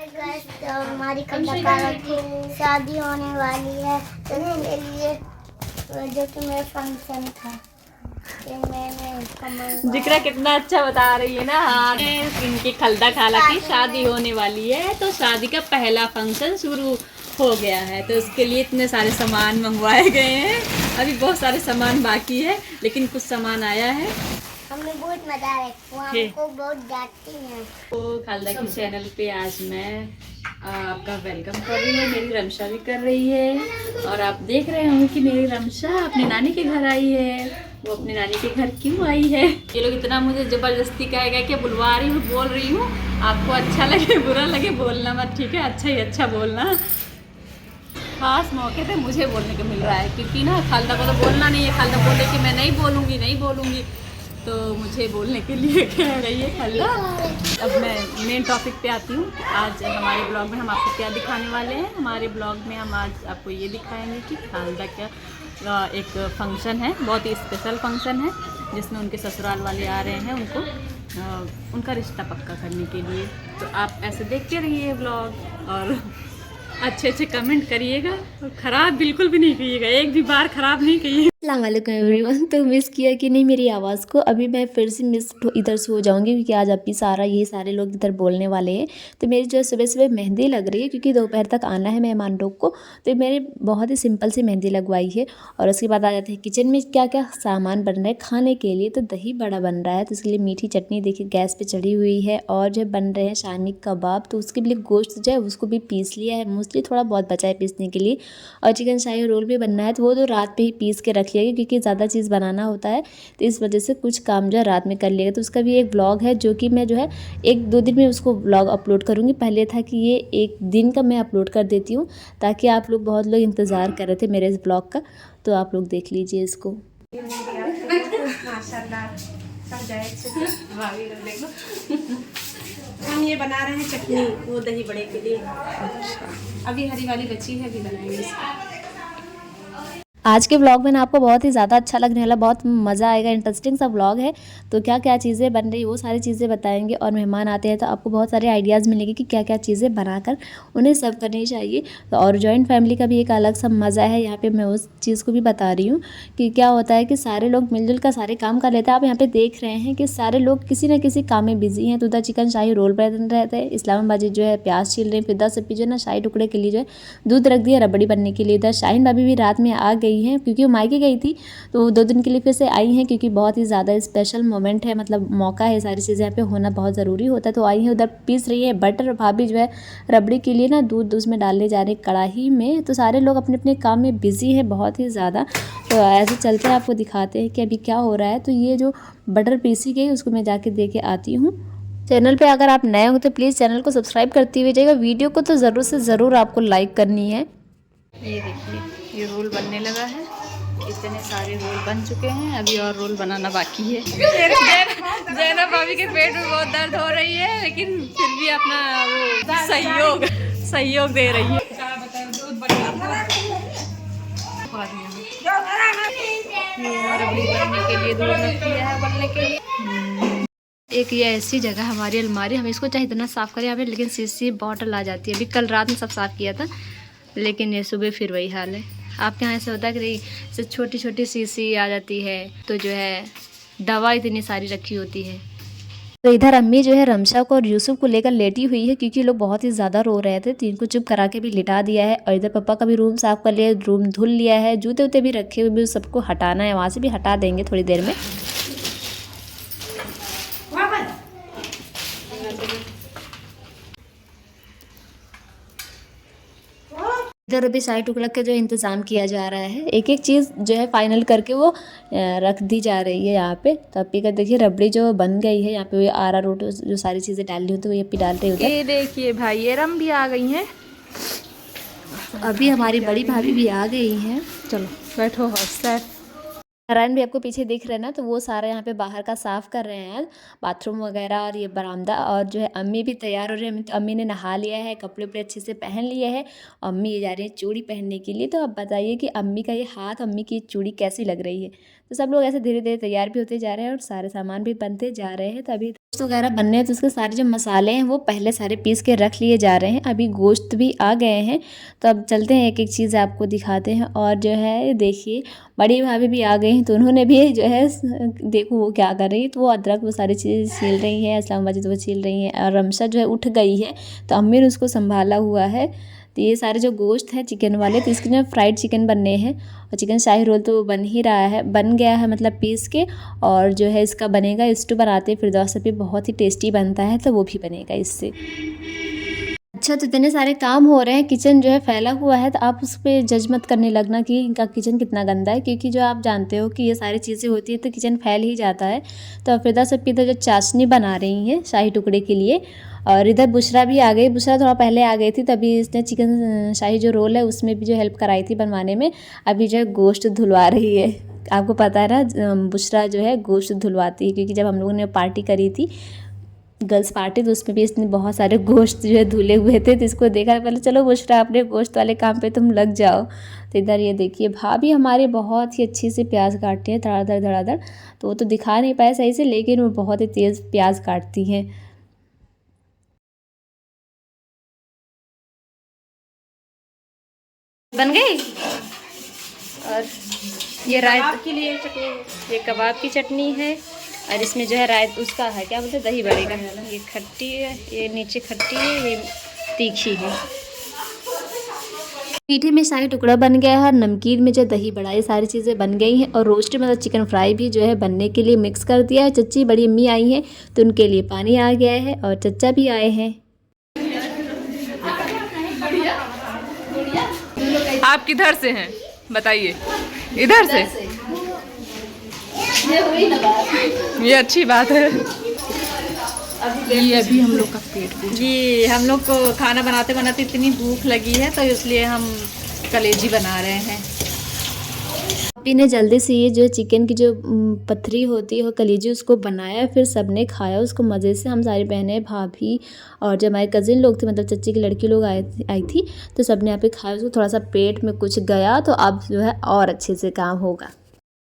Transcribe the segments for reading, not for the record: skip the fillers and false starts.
Guys, तो हमारी खंडकारों की शादी होने वाली है, तो इसके लिए जो कि मेरा फंक्शन था, ये मैंने जिक्र कितना अच्छा बता रही है ना। हाँ, इनकी खलदा खाला की शादी होने वाली है, तो शादी का पहला फंक्शन शुरू हो गया है। तो उसके लिए इतने सारे सामान मंगवाए गए हैं। अभी बहुत सारे सामान बाकी है, लेकिन कुछ सामान आया है। हमने बहुत मजा आया, वो हमको बहुत डांटती हैं। तो खालदा की चैनल पे आज मैं आपका वेलकम कर रही हूँ। मेरी रमशा भी कर रही है, और आप देख रहे होंगे कि मेरी रमशा अपने नानी के घर आई है। वो अपने नानी के घर क्यों आई है? ये लोग इतना मुझे ज़बरदस्ती कहेगा कि बुलवा रही हूँ, बोल रही हूँ। आपको अच्छा लगे बुरा लगे बोलना मत, ठीक है? अच्छा ही अच्छा बोलना। खास मौके पे मुझे बोलने को मिल रहा है, क्योंकि ना खालदा को तो बोलना नहीं है। खालदा बोले कि मैं नहीं बोलूँगी नहीं बोलूँगी, तो मुझे बोलने के लिए कह रही है खालदा। अब मैं मेन टॉपिक पे आती हूँ। आज हमारे ब्लॉग में हम आपको क्या दिखाने वाले हैं। हमारे ब्लॉग में हम आज आपको ये दिखाएंगे कि खालदा क्या एक फंक्शन है, बहुत ही स्पेशल फंक्शन है, जिसमें उनके ससुराल वाले आ रहे हैं उनको उनका रिश्ता पक्का करने के लिए। तो आप ऐसे देखते रहिए ब्लॉग, और अच्छे अच्छे कमेंट करिएगा, और ख़राब बिल्कुल भी नहीं कहिएगा, एक भी बार ख़राब नहीं कहिए। अस्सलाम वालेकुम एवरीवन। तो मिस किया कि नहीं मेरी आवाज़ को? अभी मैं फिर से मिस इधर से हो जाऊंगी, क्योंकि आज अभी ये सारे लोग इधर बोलने वाले हैं। तो मेरी जो सुबह सुबह मेहंदी लग रही है, क्योंकि दोपहर तक आना है मेहमान लोग को। तो मैंने बहुत ही सिंपल सी मेहंदी लगवाई है। और उसके बाद आ जाते हैं किचन में क्या क्या सामान बन रहा है खाने के लिए। तो दही बड़ा बन रहा है, तो इसके लिए मीठी चटनी देखिए गैस पर चढ़ी हुई है। और जो बन रहे हैं शामी कबाब, तो उसके लिए गोश्त जो है उसको भी पीस लिया है, मोस्टली थोड़ा बहुत बचा है पीसने के लिए। और चिकन शाही रोल भी बनना है, तो वो तो रात पे ही पीस के रख लिया, क्योंकि ज़्यादा चीज़ बनाना होता है। तो इस वजह से कुछ काम जो है रात में कर लिएगा। तो उसका भी एक ब्लॉग है, जो कि मैं जो है 1-2 दिन में उसको ब्लॉग अपलोड करूँगी। पहले था कि ये एक दिन का मैं अपलोड कर देती हूँ, ताकि आप लोग बहुत लोग इंतज़ार कर रहे थे मेरे इस ब्लॉग का। तो आप लोग देख लीजिए इसको। माशाल्लाह सब जाए अच्छे से। हम ये बना रहे हैं चटनी, वो दही बड़े के लिए। अभी हरी वाली बची है, अभी बनाएंगे इसको। आज के व्लॉग में ना आपको बहुत ही ज़्यादा अच्छा लगने वाला, बहुत मज़ा आएगा, इंटरेस्टिंग सा व्लॉग है। तो क्या क्या चीज़ें बन रही वो सारी चीज़ें बताएंगे, और मेहमान आते हैं तो आपको बहुत सारे आइडियाज़ मिलेंगे कि क्या क्या चीज़ें बनाकर उन्हें सर्व करनी चाहिए। तो और जॉइंट फैमिली का भी एक अलग सा मज़ा है। यहाँ पे मैं उस चीज़ को भी बता रही हूँ कि क्या होता है कि सारे लोग मिलजुल कर सारे काम कर लेते हैं। आप यहाँ पर देख रहे हैं कि सारे लोग किसी न किसी काम में बिजी हैं। तो उधर चिकन शाही रोल बन रहे थे, इस्लामाबादी जो है प्याज छील रहे हैं, फिर 10 जो है ना शाही टुकड़े के लिए जो है दूध रख दिया रबड़ी बनने के लिए। इधर शाहीन भाभी भी रात में आ गई हैं, क्योंकि वो मायके गई थी, तो 2 दिन के लिए फिर से आई हैं, क्योंकि बहुत ही ज़्यादा स्पेशल मोमेंट है, मतलब मौका है, सारी चीज़ें यहाँ पे होना बहुत ज़रूरी होता है। तो आई हैं, उधर पीस रही है बटर। भाभी जो है रबड़ी के लिए ना दूध उसमें डालने जा रहे हैं कढ़ाई में। तो सारे लोग अपने अपने काम में बिजी हैं बहुत ही ज़्यादा। तो ऐसे चलते आपको दिखाते हैं कि अभी क्या हो रहा है। तो ये जो बटर पीसी गई उसको मैं जाके दे के आती हूँ। चैनल पे अगर आप नए हो तो प्लीज़ चैनल को सब्सक्राइब करते हुए जाइएगा। वीडियो को तो ज़रूर से ज़रूर आपको लाइक करनी है। ये देखिए, ये रोल बनने लगा है। इतने सारे रोल बन चुके हैं, अभी और रोल बनाना बाकी है। जैनब भाभी के पेट में बहुत दर्द हो रही है, लेकिन फिर भी अपना वो सहयोग दे रही है। बनने के लिए दूध रख दिया है, बनने के लिए। एक ये ऐसी जगह हमारी अलमारी, हम इसको चाहे इतना साफ़ करें यहाँ पे, लेकिन शीशी बॉटल आ जाती है। अभी कल रात में सब साफ़ किया था, लेकिन ये सुबह फिर वही हाल है। आपके यहाँ ऐसा होता है कि नहीं, छोटी छोटी शीशी आ जाती है, तो जो है दवा इतनी सारी रखी होती है। तो इधर अम्मी जो है रमशा को और यूसुफ को लेकर लेटी हुई है, क्योंकि लोग बहुत ही ज़्यादा रो रहे थे। तो इनको चुप करा के भी लिटा दिया है। और इधर पापा का भी रूम साफ़ कर लिया, रूम धुल लिया है, जूते वूते भी रखे हुए भी सबको हटाना है, वहाँ से भी हटा देंगे थोड़ी देर में। इधर अभी शाही टुकड़ा का जो इंतज़ाम किया जा रहा है, एक एक चीज़ जो है फाइनल करके वो रख दी जा रही है यहाँ पे। तो अभी का देखिए रबड़ी जो बन गई है, यहाँ पे वो आरा रोट जो सारी चीज़ें डालनी होती है वो अभी डाल रही होती है। ये देखिए भाई, ये रम भी आ गई हैं। अभी हमारी बड़ी भाभी भी आ गई हैं। चलो बैठो सर। नारायण भी आपको पीछे दिख रहे हैं ना, तो वो सारा यहाँ पे बाहर का साफ़ कर रहे हैं, बाथरूम वगैरह और ये बरामदा। और जो है अम्मी भी तैयार हो रही है। अम्मी ने नहा लिया है, कपड़े वपड़े अच्छे से पहन लिए हैं। अम्मी ये जा रही है चूड़ी पहनने के लिए। तो अब बताइए कि अम्मी का ये हाथ, अम्मी की चूड़ी कैसी लग रही है? तो सब लोग ऐसे धीरे धीरे तैयार भी होते जा रहे हैं और सारे सामान भी बनते जा रहे हैं। तो अभी गोश्त वगैरह बनने हैं तो उसके सारे जो मसाले हैं वो पहले सारे पीस के रख लिए जा रहे हैं। अभी गोश्त भी आ गए हैं, तो अब चलते हैं एक एक चीज़ आपको दिखाते हैं। और जो है देखिए बड़ी भाभी भी आ गई हैं, तो उन्होंने भी जो है देखो वो क्या कर रही है, तो वो अदरक वो सारी चीज़ें छील रही हैं, इस्लामाबादी तो वो छील रही हैं। और रमशा जो है उठ गई है, तो अम्मी ने उसको संभाला हुआ है। तो ये सारे जो गोश्त हैं चिकन वाले, तो इसके जो फ्राइड चिकन बनने हैं। और चिकन शाही रोल तो बन ही रहा है, बन गया है मतलब पीस के। और जो है इसका बनेगा, स्टू बनाते हैं फिरदौस पे, बहुत ही टेस्टी बनता है, तो वो भी बनेगा इससे। अच्छा, तो इतने सारे काम हो रहे हैं, किचन जो है फैला हुआ है, तो आप उस पर जज मत करने लगना कि इनका किचन कितना गंदा है, क्योंकि जो आप जानते हो कि ये सारी चीज़ें होती है तो किचन फैल ही जाता है। तो फिरदौस इधर जो चाशनी बना रही हैं शाही टुकड़े के लिए, और इधर बुशरा भी आ गई। बुशरा थोड़ा पहले आ गई थी, तभी इसने चिकन शाही जो रोल है उसमें भी जो हेल्प कराई थी बनवाने में। अभी जो है गोश्त धुलवा रही है। आपको पता है ना, बुशरा जो है गोश्त धुलवाती है, क्योंकि जब हम लोगों ने पार्टी करी थी गर्ल्स पार्टी, तो उसमें भी इसने बहुत सारे गोश्त जो है धुले हुए थे। तो इसको देखा, पहले चलो बुशरा अपने गोश्त वाले काम पे तुम लग जाओ। तो इधर ये देखिए भाभी हमारे बहुत ही अच्छी से प्याज काटती हैं, धड़ाधड़ धड़ाधड़। तो वो तो दिखा नहीं पाए सही से, लेकिन वो बहुत ही तेज़ प्याज काटती हैं। बन गई। और ये रायत के लिए चटनी, ये कबाब की चटनी है, और इसमें जो है रायत उसका है, क्या बोलते हैं, दही बड़े का। ये खट्टी है, ये नीचे खट्टी है, ये तीखी है। मीठे में शाही टुकड़ा बन गया है, नमकीन में जो दही बड़ा, ये सारी चीज़ें बन गई हैं। और रोस्टेड मतलब चिकन फ्राई भी जो है बनने के लिए मिक्स कर दिया है। चच्ची बड़ी अम्मी आई हैं, तो उनके लिए पानी आ गया है, और चच्चा भी आए हैं। आप किधर से हैं बताइए? इधर से। ये अच्छी बात है। ये अभी हम लोग का पेट जी, हम लोग को खाना बनाते बनाते इतनी भूख लगी है, तो इसलिए हम कलेजी बना रहे हैं। पप्पी ने जल्दी से ये जो चिकन की जो पथरी होती है वो कलीजी उसको बनाया, फिर सबने खाया उसको मज़े से। हम सारी बहनें भाभी और जो हमारे कज़िन लोग थे, मतलब चच्ची की लड़की लोग आई थी, तो सबने यहाँ पे खाया। उसको थोड़ा सा पेट में कुछ गया, तो अब जो है और अच्छे से काम होगा।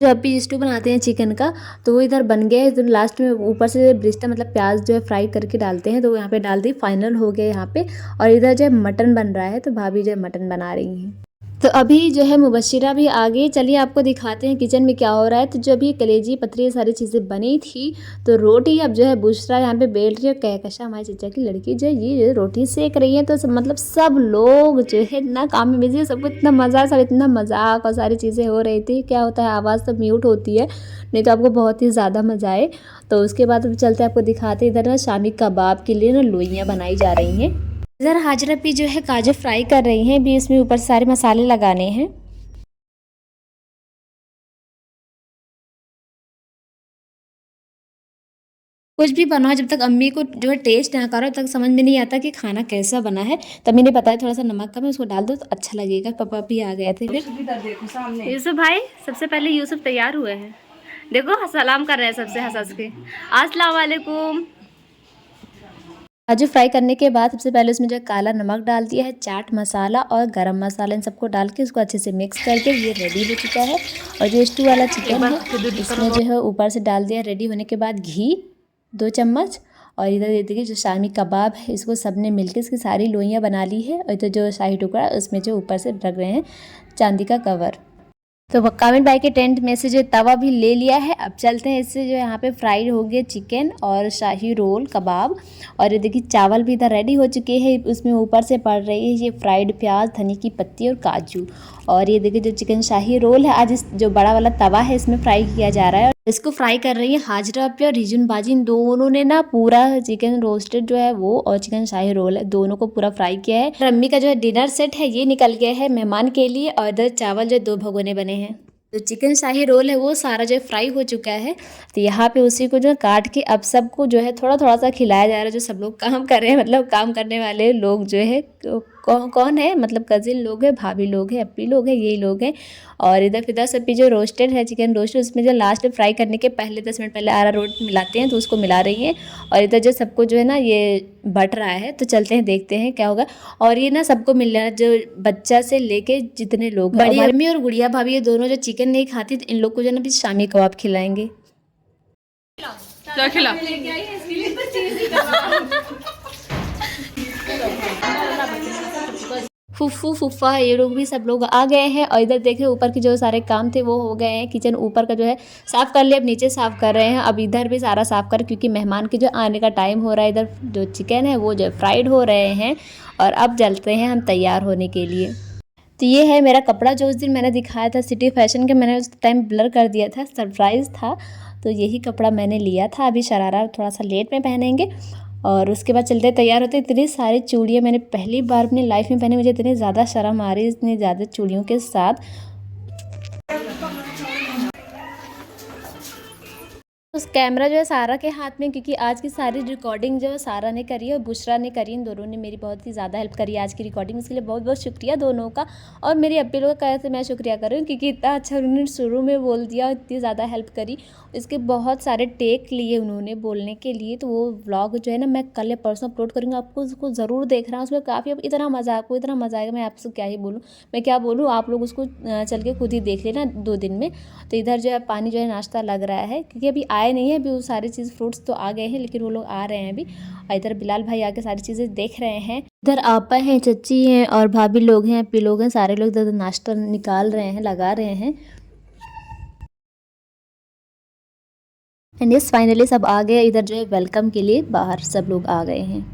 जब भी स्टू बनाते हैं चिकन का, तो वो इधर बन गया है। तो लास्ट में ऊपर से ब्रिस्टा मतलब प्याज जो है फ्राई करके डालते हैं, तो वो यहाँ पे डाल दी, फाइनल हो गया यहाँ पे। और इधर जो है मटन बन रहा है, तो भाभी जो है मटन बना रही हैं। तो अभी जो है मुबशिरा भी आ गई। चलिए आपको दिखाते हैं किचन में क्या हो रहा है। तो जो अभी कलेजी पतरी सारी चीज़ें बनी थी, तो रोटी अब जो है बुशरा यहाँ पे बेल रही है। कहकशा हमारी चचा की लड़की जो है ये रोटी सेक रही है। तो मतलब सब लोग जो है इतना काम में बिजी है, सबको इतना मज़ा, सब इतना मजाक और सारी चीज़ें हो रही थी। क्या होता है, आवाज़ तो म्यूट होती है, नहीं तो आपको बहुत ही ज़्यादा मज़ा आए। तो उसके बाद अब चलते आपको दिखाते, इधर ना शामी कबाब के लिए ना लोइयाँ बनाई जा रही हैं। इधर हाजरा भी जो है काजू फ्राई कर रही हैं, भी इसमें ऊपर सारे मसाले लगाने हैं। कुछ भी बनाओ, जब तक अम्मी को जो है टेस्ट ना करो, तब तक समझ में नहीं आता कि खाना कैसा बना है। तब मैंने बताया थोड़ा सा नमक कम है, उसको डाल दो तो अच्छा लगेगा। पापा भी आ गए थे। फिर यूसुफ भाई, सबसे पहले यूसुफ तैयार हुए हैं, देखो सलाम कर रहे हैं सबसे हंस हंस के, अस्सलाम वालेकुम। काजू फ्राई करने के बाद सबसे पहले उसमें जो है काला नमक डाल दिया है, चाट मसाला और गरम मसाला, इन सबको डाल के उसको अच्छे से मिक्स करके ये रेडी हो चुका है। और जो स्टू वाला चिकन है इसमें जो है ऊपर से डाल दिया। रेडी होने के बाद घी 2 चम्मच, और इधर ये देखिए जो शामी कबाब है, इसको सबने मिलकर इसकी सारी लोइयाँ बना ली है। और इधर जो शाही टुकड़ा उसमें जो ऊपर से रख रहे हैं चांदी का कवर। तो कामिल भाई के टेंट में से जो तवा भी ले लिया है। अब चलते हैं, इससे जो यहाँ पे फ्राइड हो गया चिकन और शाही रोल कबाब। और ये देखिए चावल भी इधर रेडी हो चुके हैं, उसमें ऊपर से पड़ रही है ये फ्राइड प्याज, धनिया की पत्ती और काजू। और ये देखिए जो चिकन शाही रोल है, आज इस जो बड़ा वाला तवा है इसमें फ्राई किया जा रहा है। इसको फ्राई कर रही है हाजरा पे और रिजुन बाजी, इन दोनों ने ना पूरा चिकन रोस्टेड जो है वो और चिकन शाही रोल है, दोनों को पूरा फ्राई किया है। रम्मी का जो है डिनर सेट है ये निकल गया है मेहमान के लिए। और इधर चावल जो 2 भगोने बने हैं। जो चिकन शाही रोल है वो सारा जो फ्राई हो चुका है। तो यहाँ पे उसी को जो काट के अब सबको जो है थोड़ा थोड़ा सा खिलाया जा रहा है। जो सब लोग काम कर रहे हैं, मतलब काम करने वाले लोग जो है कौन है, मतलब कज़िन लोग हैं, भाभी लोग हैं, अपी लोग हैं, यही लोग हैं। और इधर फिदा सप्पी जो रोस्टेड है, चिकन रोस्टेड, उसमें जो लास्ट में फ्राई करने के पहले 10 मिनट पहले अरारोट मिलाते हैं तो उसको मिला रही हैं। और इधर जो सबको जो है ना ये बट रहा है, तो चलते हैं देखते हैं क्या होगा। और ये ना सबको मिल रहा है, जो बच्चा से लेके जितने लोग, बड़ी अम्मी और गुड़िया भाभी ये दोनों जो चिकन नहीं खाती, तो इन लोग को जो है ना भी शामी कबाब खिलाएंगे। क्या खिला? फुफ्फू फुफ्फा ये लोग भी सब लोग आ गए हैं। और इधर देखें ऊपर के जो सारे काम थे वो हो गए हैं। किचन ऊपर का जो है साफ़ कर लिया, अब नीचे साफ़ कर रहे हैं। अब इधर भी सारा साफ़ कर, क्योंकि मेहमान के जो आने का टाइम हो रहा है। इधर जो चिकन है वो जो फ्राइड हो रहे हैं और अब चलते हैं हम तैयार होने के लिए। तो ये है मेरा कपड़ा जो उस दिन मैंने दिखाया था सिटी फैशन के, मैंने उस टाइम ब्लर कर दिया था, सरप्राइज़ था। तो यही कपड़ा मैंने लिया था। अभी शरारा थोड़ा सा लेट में पहनेंगे और उसके बाद चलते तैयार होते। इतनी सारी चूड़ियाँ मैंने पहली बार अपनी लाइफ में पहनी, मुझे इतनी ज़्यादा शर्म आ रही है इतनी ज़्यादा चूड़ियों के साथ। उस कैमरा जो है सारा के हाथ में, क्योंकि आज की सारी रिकॉर्डिंग जो है सारा ने करी है और बुशरा ने करी। इन दोनों ने मेरी बहुत ही ज़्यादा हेल्प करी आज की रिकॉर्डिंग, इसके लिए बहुत बहुत शुक्रिया दोनों का। और मेरी अपी लोगों का कैसे मैं शुक्रिया करूँ, क्योंकि इतना अच्छा उन्होंने शुरू में बोल दिया, इतनी ज़्यादा हेल्प करी। इसके बहुत सारे टेक लिए उन्होंने बोलने के लिए। तो वो व्लॉग जो है ना मैं कल या परसों अपलोड करूँगा, आपको उसको ज़रूर देखना। उसमें काफ़ी इतना मज़ा, आपको इतना मज़ा आएगा, मैं आपसे क्या ही बोलूँ, मैं क्या बोलूँ, आप लोग उसको चल के खुद ही देख लेना 2 दिन में। तो इधर जो है पानी जो है नाश्ता लग रहा है, क्योंकि अभी आए नहीं है, अभी वो सारी चीज़ फ्रूट्स तो आ गए हैं लेकिन वो लोग आ रहे हैं अभी। और इधर बिलाल भाई आके सारी चीज़ें देख रहे हैं। इधर आपा हैं, चच्ची हैं और भाभी लोग हैं, अपी लोग हैं, सारे लोग इधर नाश्ता निकाल रहे हैं, लगा रहे हैं। एंड यस फाइनली सब आ गए। इधर जो है वेलकम के लिए बाहर सब लोग आ गए हैं।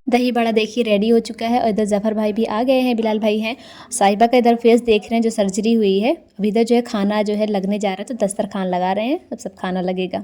दही बड़ा देखिए रेडी हो चुका है। और इधर जफ़र भाई भी आ गए हैं, बिलाल भाई हैं, साहिबा का इधर फेस देख रहे हैं जो सर्जरी हुई है। अभी इधर जो है खाना जो है लगने जा रहा है, तो दस्तरखान लगा रहे हैं, अब सब खाना लगेगा।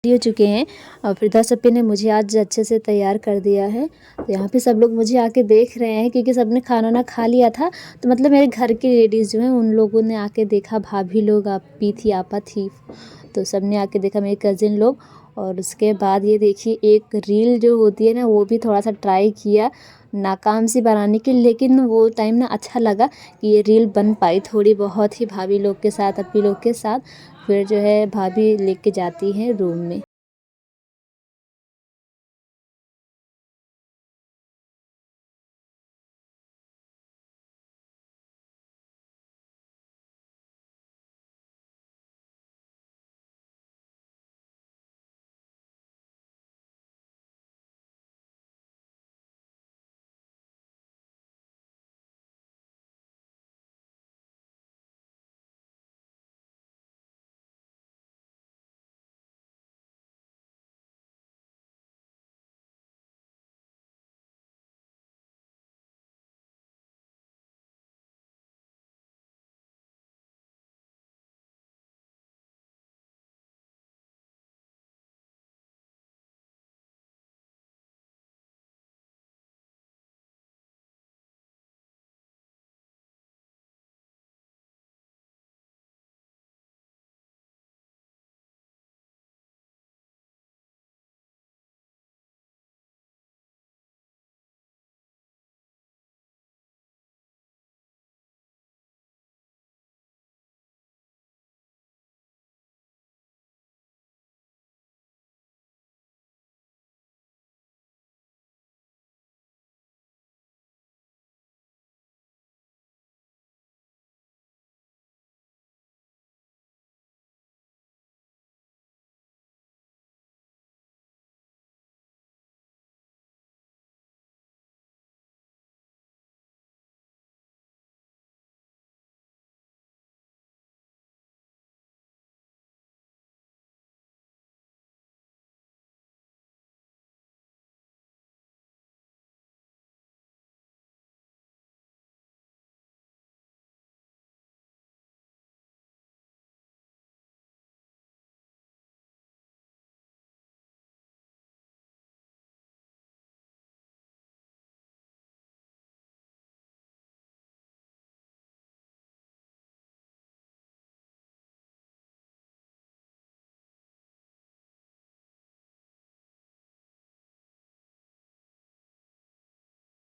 हो चुके हैं और फिदा सप्पी ने मुझे आज अच्छे से तैयार कर दिया है। तो यहाँ पे सब लोग मुझे आके देख रहे हैं, क्योंकि सबने खाना ना खा लिया था। तो मतलब मेरे घर की लेडीज़ जो हैं उन लोगों ने आके देखा, भाभी लोग, आपी थी, आपा थी, तो सब ने आके देखा, मेरे कज़िन लोग। और उसके बाद ये देखिए एक रील जो होती है ना, वो भी थोड़ा सा ट्राई किया नाकाम सी बनाने की, लेकिन वो टाइम ना अच्छा लगा कि ये रील बन पाई थोड़ी बहुत ही भाभी लोग के साथ, अपी लोग के साथ। फिर जो है भाभी लेके जाती हैं रूम में।